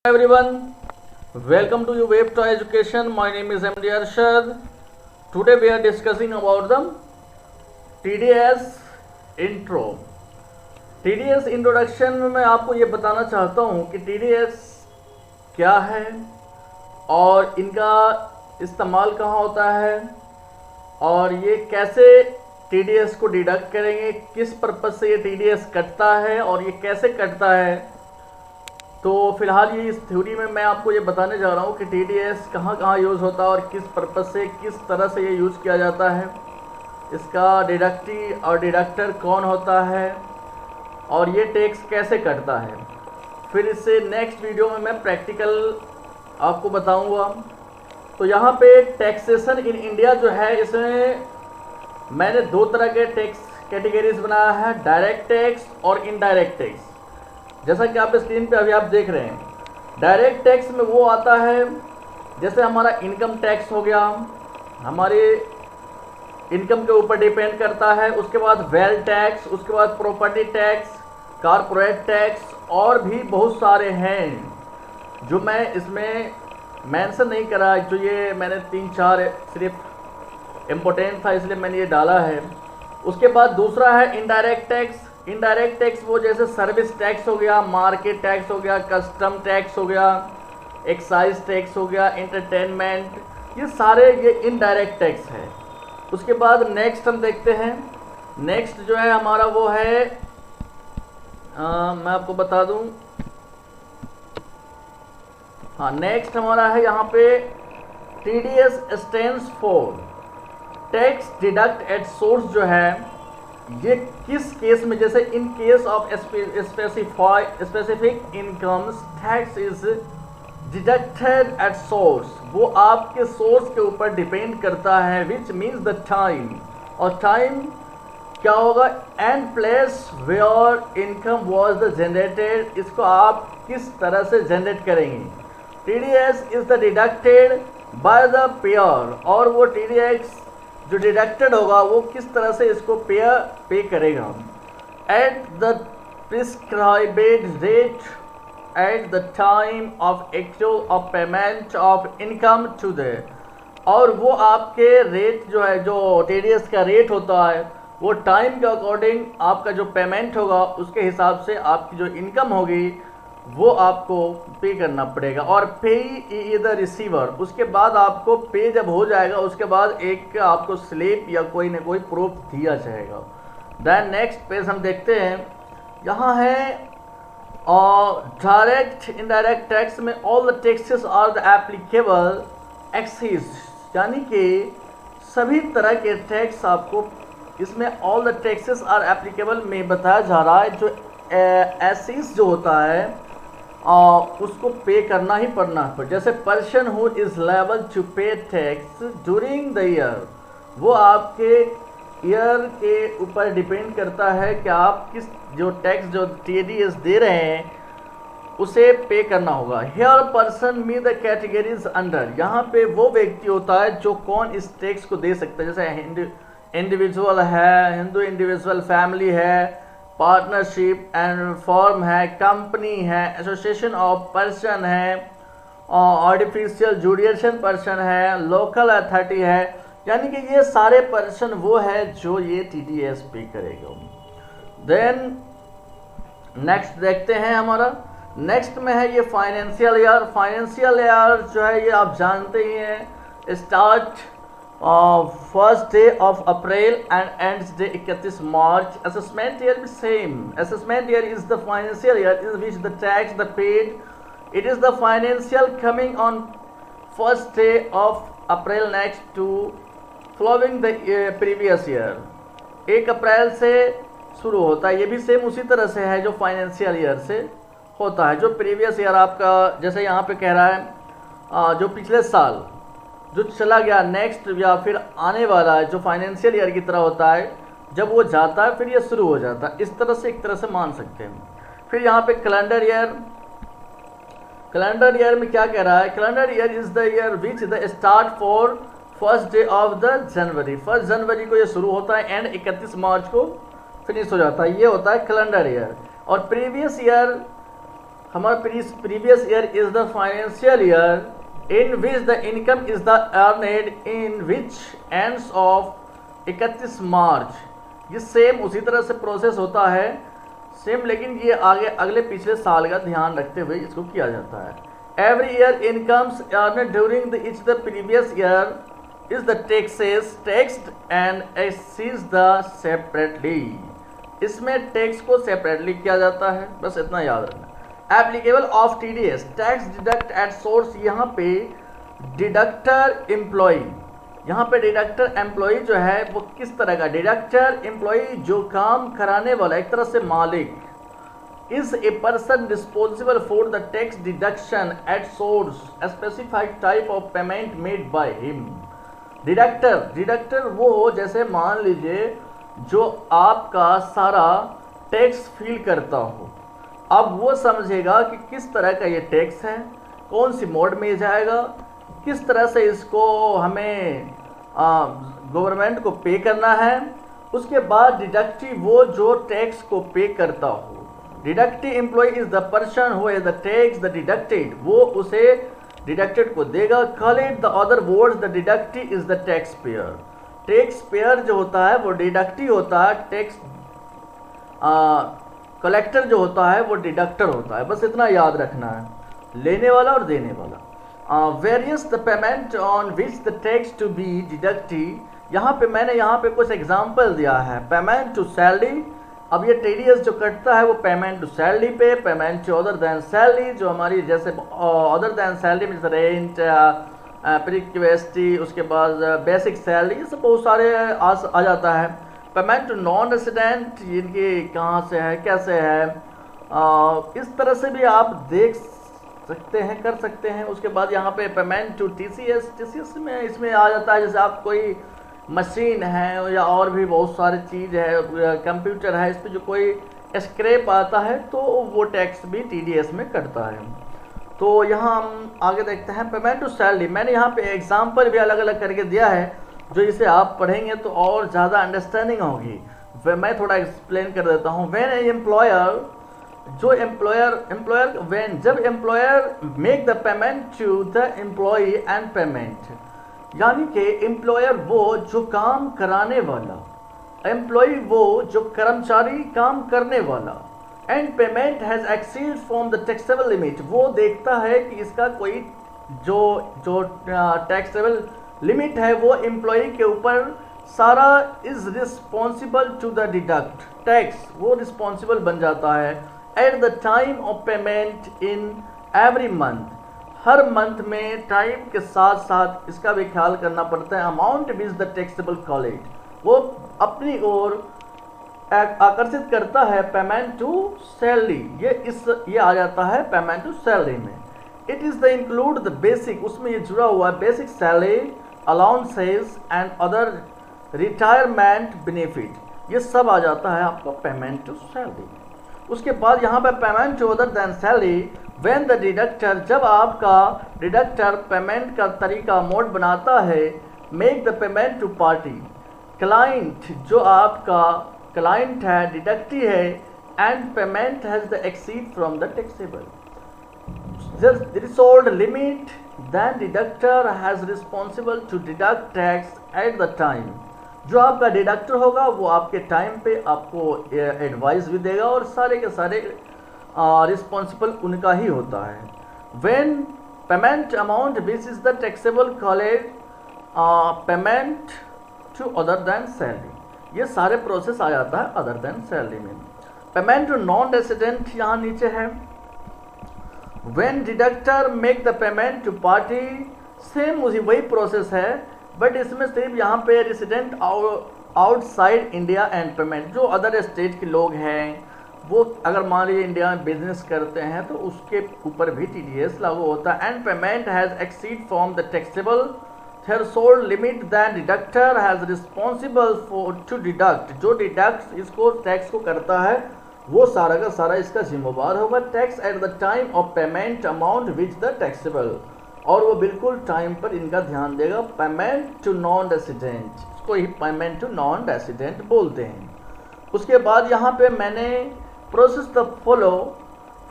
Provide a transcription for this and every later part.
Everyone, welcome to your Web to Education. My name is MD Arshad. Today we are discussing about the TDS intro. TDS introduction में मैं आपको ये बताना चाहता हूँ कि TDS क्या है और इनका इस्तेमाल कहाँ होता है और ये कैसे TDS को डिडक्ट करेंगे, किस पर्पज़ से ये TDS कटता है और ये कैसे कटता है। तो फिलहाल ये इस थ्योरी में मैं आपको ये बताने जा रहा हूँ कि TDS कहाँ कहाँ यूज़ होता है और किस पर्पज़ से, किस तरह से ये यूज़ किया जाता है, इसका डिडक्टी और डिडक्टर कौन होता है और ये टैक्स कैसे कटता है। फिर इससे नेक्स्ट वीडियो में मैं प्रैक्टिकल आपको बताऊँगा। तो यहाँ पे टैक्सेशन इन इंडिया जो है, इसमें मैंने दो तरह के टैक्स कैटेगरीज बनाया है, डायरेक्ट टैक्स और इनडायरेक्ट टैक्स। जैसा कि आप स्क्रीन पे अभी आप देख रहे हैं, डायरेक्ट टैक्स में वो आता है जैसे हमारा इनकम टैक्स हो गया, हमारे इनकम के ऊपर डिपेंड करता है। उसके बाद वेल्थ टैक्स, उसके बाद प्रॉपर्टी टैक्स, कॉर्पोरेट टैक्स और भी बहुत सारे हैं जो मैं इसमें मेंशन नहीं करा। जो ये मैंने 3-4 सिर्फ इम्पोर्टेंट था इसलिए मैंने ये डाला है। उसके बाद दूसरा है इनडायरेक्ट टैक्स। इनडायरेक्ट टैक्स वो जैसे सर्विस टैक्स हो गया, मार्केट टैक्स हो गया, कस्टम टैक्स हो गया, एक्साइज टैक्स हो गया, एंटरटेनमेंट, ये सारे ये इनडायरेक्ट टैक्स है। उसके बाद नेक्स्ट हम देखते हैं, नेक्स्ट जो है हमारा वो है मैं आपको बता दूं, हाँ नेक्स्ट हमारा है यहाँ पे TDS stands for tax deduct at source. जो है ये किस केस में, जैसे in case of specific incomes tax is deducted at source, वो आपके सोर्स के ऊपर डिपेंड करता है, विच मीन्स द टाइम। और टाइम क्या होगा, and place where income was the generated, इसको आप किस तरह से जनरेट करेंगे। TDS is the deducted by the payer, और वो TDS जो डिडक्टेड होगा वो किस तरह से इसको पे करेगा। At the prescribed rate at the time of actual of payment of income to the, और वो आपके रेट जो है, जो TDS का रेट होता है, वो टाइम के अकॉर्डिंग आपका जो पेमेंट होगा उसके हिसाब से आपकी जो इनकम होगी वो आपको पे करना पड़ेगा। और पे इज द रिसीवर, उसके बाद आपको पे जब हो जाएगा उसके बाद एक आपको स्लिप या कोई ना कोई प्रूफ दिया जाएगा। देन नेक्स्ट पेज हम देखते हैं, यहाँ है डायरेक्ट इनडायरेक्ट टैक्स में all the taxes are the applicable axis, यानी कि सभी तरह के टैक्स आपको इसमें all the taxes are applicable में बताया जा रहा है। जो एसिस जो होता है उसको पे करना ही पड़ना है। जैसे person who is liable to pay tax during the year, वो आपके ईयर के ऊपर डिपेंड करता है कि आप किस जो टैक्स जो TDS दे रहे हैं उसे पे करना होगा। Here person me the categories under, यहाँ पे वो व्यक्ति होता है जो कौन इस टैक्स को दे सकता है। जैसे इंडिविजुअल है, हिंदू इंडिविजुअल फैमिली है, पार्टनरशिप एंड फॉर्म है, कंपनी है, एसोसिएशन ऑफ पर्सन है, आर्टिफिशियल जुडिशियल पर्सन है, लोकल अथॉरिटी है, यानी कि ये सारे पर्सन वो है जो ये TDS पे करेगा। देन नेक्स्ट देखते हैं, हमारा नेक्स्ट में है ये फाइनेंशियल ईयर। फाइनेंशियल ईयर जो है ये आप जानते ही हैं, start first day of April and ends day 31 March. Assessment year भी same, assessment year is the financial year in which the tax the paid, it is the financial coming on first day of April next to following the previous year. 1 April से शुरू होता है, ये भी same उसी तरह से है जो फाइनेंशियल ईयर से होता है। जो प्रीवियस ईयर आपका, जैसे यहाँ पे कह रहा है जो पिछले साल जो चला गया, नेक्स्ट या फिर आने वाला है, जो फाइनेंशियल ईयर की तरह होता है, जब वो जाता है फिर ये शुरू हो जाता है। इस तरह से एक तरह से मान सकते हैं। फिर यहाँ पे कैलेंडर ईयर, कैलेंडर ईयर में क्या कह रहा है, calendar year is the year which the start for first day of the January, 1 जनवरी को ये शुरू होता है एंड 31 मार्च को फिनिश हो जाता है, ये होता है कैलेंडर ईयर। और प्रीवियस ईयर हमारा previous year is the financial year in which the income is the अर्नेड in which ends of 31 मार्च। ये सेम उसी तरह से प्रोसेस होता है सेम, लेकिन ये आगे अगले पिछले साल का ध्यान रखते हुए इसको किया जाता है। Every year incomes earned during the previous year is the taxes taxed and excise the separately. इसमें टैक्स को सेपरेटली किया जाता है, बस इतना याद रखना। Applicable of TDS tax deduct at source. यहाँ पे डिडक्टर एम्प्लॉई, यहाँ पे डिडक्टर एम्प्लॉई जो है वो किस तरह का? डिडक्टर एम्प्लॉई जो काम कराने वाला, एक तरह से मालिक। Is a person responsible for the tax deduction at source specified type of payment made by him. Deductor वो हो, जैसे मान लीजिए जो आपका सारा टैक्स फील करता हो, अब वो समझेगा कि किस तरह का ये टैक्स है, कौन सी मोड में जाएगा, किस तरह से इसको हमें गवर्नमेंट को पे करना है। उसके बाद डिडक्टी वो जो टैक्स को पे करता हो। Deductee employ is the person who is the tax the deducted, वो उसे डिडक्टेड को देगा। Call it the other words the deductee is the tax payer. Tax payer जो होता है वो डिडक्टी होता है, टैक्स कलेक्टर जो होता है वो डिडक्टर होता है, बस इतना याद रखना है, लेने वाला और देने वाला। Various the payment on which the tax to be deductee. यहाँ पे मैंने यहाँ पे कुछ एग्जांपल दिया है। पेमेंट टू सैलरी, अब ये टीडीएस जो कटता है वो पेमेंट टू सैलरी पे। Payment to other than salary, जो हमारी जैसे other than salary means rent, प्रीक्वेस्टी, उसके बाद बेसिक सैलरी, ये सब बहुत सारे आ जाता है। पेमेंट टू नॉन रेसिडेंट, इनकी कहाँ से है, कैसे है, इस तरह से भी आप देख सकते हैं, कर सकते हैं। उसके बाद यहाँ पे पेमेंट टू टीसीएस में इसमें आ जाता है, जैसे आप कोई मशीन है या और भी बहुत सारी चीज़ है, कंप्यूटर है, इस पर जो कोई स्क्रैप आता है तो वो टैक्स भी टीडीएस में कटता है। तो यहाँ हम आगे देखते हैं पेमेंट टू सैलरी। मैंने यहाँ पे एग्जांपल भी अलग अलग करके दिया है, जो इसे आप पढ़ेंगे तो और ज़्यादा अंडरस्टैंडिंग होगी। मैं थोड़ा एक्सप्लेन कर देता हूँ। व्हेन ए एम्प्लॉयर, जो एम्प्लॉयर व्हेन, जब employer make the payment to the employee and payment, यानी कि एम्प्लॉयर वो जो काम कराने वाला, एम्प्लॉई वो जो कर्मचारी काम करने वाला, and payment has exceed from the taxable limit, वो देखता है कि इसका कोई जो टैक्सेबल लिमिट है वो एम्प्लॉई के ऊपर सारा is responsible to the deduct tax, वो रिस्पॉन्सिबल बन जाता है at the time of payment in every month. हर मंथ में टाइम के साथ साथ इसका भी ख्याल करना पड़ता है। Amount which the taxable college, वो अपनी ओर आकर्षित करता है पेमेंट टू सैलरी, ये आ जाता है पेमेंट टू सैलरी में। It is the include the basic, उसमें ये जुड़ा हुआ है basic salary, allowances and other retirement benefit, ये सब आ जाता है आपका पेमेंट टू सैलरी। उसके बाद यहाँ पे payment to other than salary, when the deductor, जब आपका डिडक्टर पेमेंट का तरीका मोड बनाता है, make the payment to party, client जो आपका क्लाइंट है, डिडक्टी है, and payment has the exceed from the taxable threshold limit, then deductor has responsible to deduct tax at the time। जो आपका डिडक्टर होगा वो आपके टाइम पे आपको एडवाइस भी देगा और सारे के सारे रिस्पॉन्सिबल उनका ही होता है। When payment amount which is the taxable college payment to other than salary, ये सारे प्रोसेस आ जाता है अदर दैन सैलरी में। पेमेंट टू नॉन रेसिडेंट यहाँ नीचे है। When deductor make the payment to party, same वही प्रोसेस है, बट इसमें सिर्फ यहाँ पे resident outside India and payment, जो अदर स्टेट के लोग हैं वो अगर मान लीजिए इंडिया में बिजनेस करते हैं तो उसके ऊपर भी टीडीएस लागू होता है। And payment has exceed from the taxable threshold limit, than deductor has responsible for to deduct, जो डिडक्ट इसको टैक्स को करता है वो सारा का सारा इसका जिम्मेवार होगा। Tax at the time of payment amount which the taxable, और वो बिल्कुल टाइम पर इनका ध्यान देगा। पेमेंट टू नॉन रेसिडेंट, इसको ही पेमेंट टू नॉन रेसिडेंट बोलते हैं। उसके बाद यहाँ पे मैंने process the follow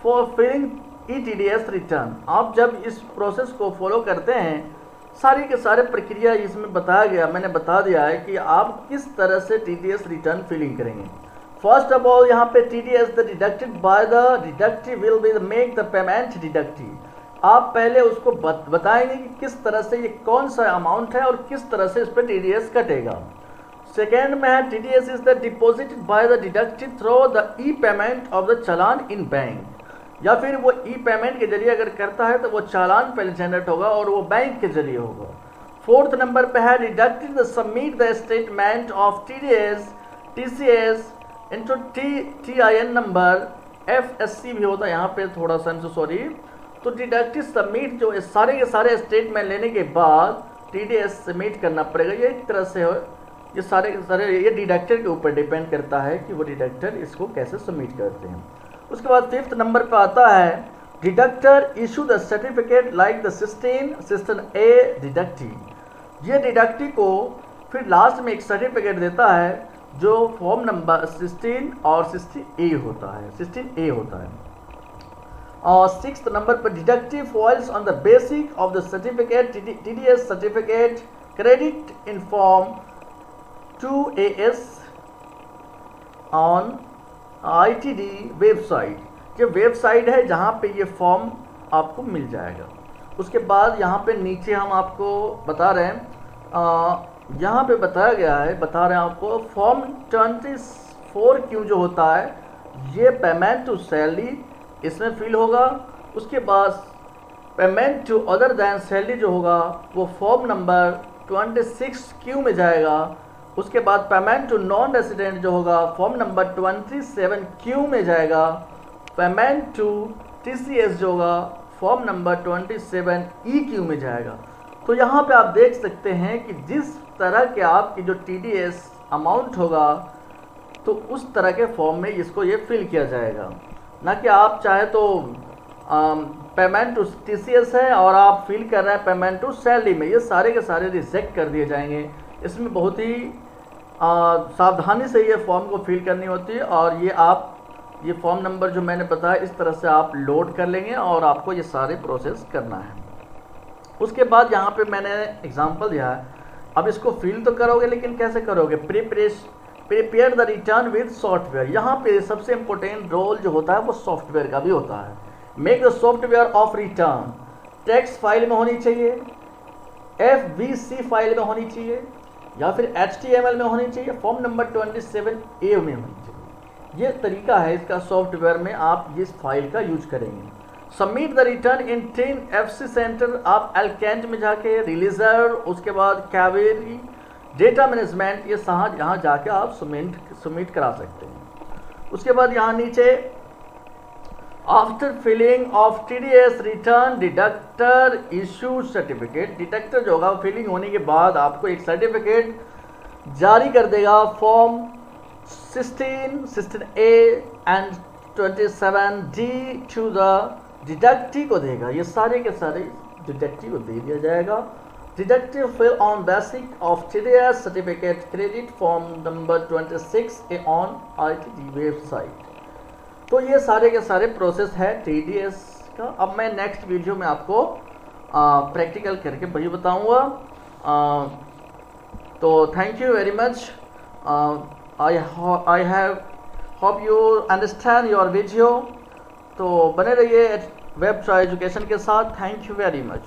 for filling ETDS return. आप जब इस प्रोसेस को फॉलो करते हैं, सारी के सारे प्रक्रिया इसमें बताया गया, मैंने बता दिया है कि आप किस तरह से TDS रिटर्न फिलिंग करेंगे। फर्स्ट ऑफ ऑल यहाँ पे TDS the deducted by the deductive will be make the payment deductive. आप पहले उसको बताएंगे कि किस तरह से ये कौन सा अमाउंट है और किस तरह से इस पर TDS कटेगा। सेकेंड में है TDS is the deposited by the deductive through the E payment of the challan in bank, या फिर वो ई पेमेंट के जरिए अगर करता है तो वो चालान पहले जनरेट होगा और वो बैंक के जरिए होगा। फोर्थ नंबर पे है deducted the submit the statement of TDS TCS into TIN number FSC भी होता है यहाँ पे, थोड़ा सा सॉरी। तो डिडक्टिव सबमिट जो सारे के सारे स्टेटमेंट लेने के बाद TDS सबमिट करना पड़ेगा। ये एक तरह से ये सारे के सारे ये डिडक्टर के ऊपर डिपेंड करता है कि वो डिडक्टर इसको कैसे सबमिट करते हैं। उसके बाद फिफ्थ नंबर पे आता है deductor issue the certificate like the system A deductive. ये डिडक्टिव को फिर लास्ट में एक सर्टिफिकेट देता है जो फॉर्म नंबर 16 और 16A होता है। और सिक्स्थ नंबर पर deductive falls on the basic of the certificate TDS certificate credit in form 2AS on ITD website. ये वेबसाइट है जहाँ पे ये फॉर्म आपको मिल जाएगा। उसके बाद यहाँ पे नीचे हम आपको बता रहे हैं, यहाँ पे बता रहे हैं आपको फॉर्म 24Q जो होता है ये पेमेंट टू सैलरी इसमें फिल होगा। उसके बाद payment to other than salary जो होगा वो फॉर्म नंबर 26Q में जाएगा। उसके बाद पेमेंट टू नॉन रेसिडेंट जो होगा फॉर्म नंबर 27Q में जाएगा। पेमेंट टू TCS जो होगा फॉर्म नंबर 27EQ में जाएगा। तो यहाँ पे आप देख सकते हैं कि जिस तरह के आपकी जो TDS अमाउंट होगा तो उस तरह के फॉर्म में इसको ये फिल किया जाएगा, ना कि आप चाहे तो पेमेंट टू TCS है और आप फिल कर रहे हैं पेमेंट टू सैलरी में, ये सारे के सारे रिजेक्ट कर दिए जाएंगे। इसमें बहुत ही सावधानी से ये फॉर्म को फिल करनी होती है और ये फॉर्म नंबर जो मैंने बताया इस तरह से आप लोड कर लेंगे और आपको ये सारे प्रोसेस करना है। उसके बाद यहाँ पे मैंने एग्जांपल दिया है, अब इसको फिल तो करोगे लेकिन कैसे करोगे। Prepare the return with software. यहाँ पे सबसे इम्पोर्टेंट रोल जो होता है वो सॉफ्टवेयर का भी होता है। Make the software of return text file में होनी चाहिए, FBC फाइल में होनी चाहिए या फिर HTML में होनी चाहिए, फॉर्म नंबर 27A में होनी चाहिए। ये तरीका है इसका, सॉफ्टवेयर में आप इस फाइल का यूज करेंगे। Submit the return in 10 FC centre, आप एलकेंट में जाके रिलीजर, उसके बाद कैवेरी डेटा मैनेजमेंट, ये यहाँ जाके आप सबमिट करा सकते हैं। उसके बाद यहाँ नीचे after filling of TDS return deductor issue certificate. Deductor जो होगा फिलिंग होने के बाद आपको एक सर्टिफिकेट जारी कर देगा form 16A and 27D to the deductive को देगा। ये सारे के सारे डिडक्टिव को दे दिया जाएगा। Deductive fill on basic of TDS certificate credit form number 26A on ITD website. तो ये सारे के सारे प्रोसेस है TDS का। अब मैं नेक्स्ट वीडियो में आपको प्रैक्टिकल करके वही बताऊंगा। तो thank you very much. I have hope you understand your video. तो बने रहिए वेब एजुकेशन के साथ। Thank you very much.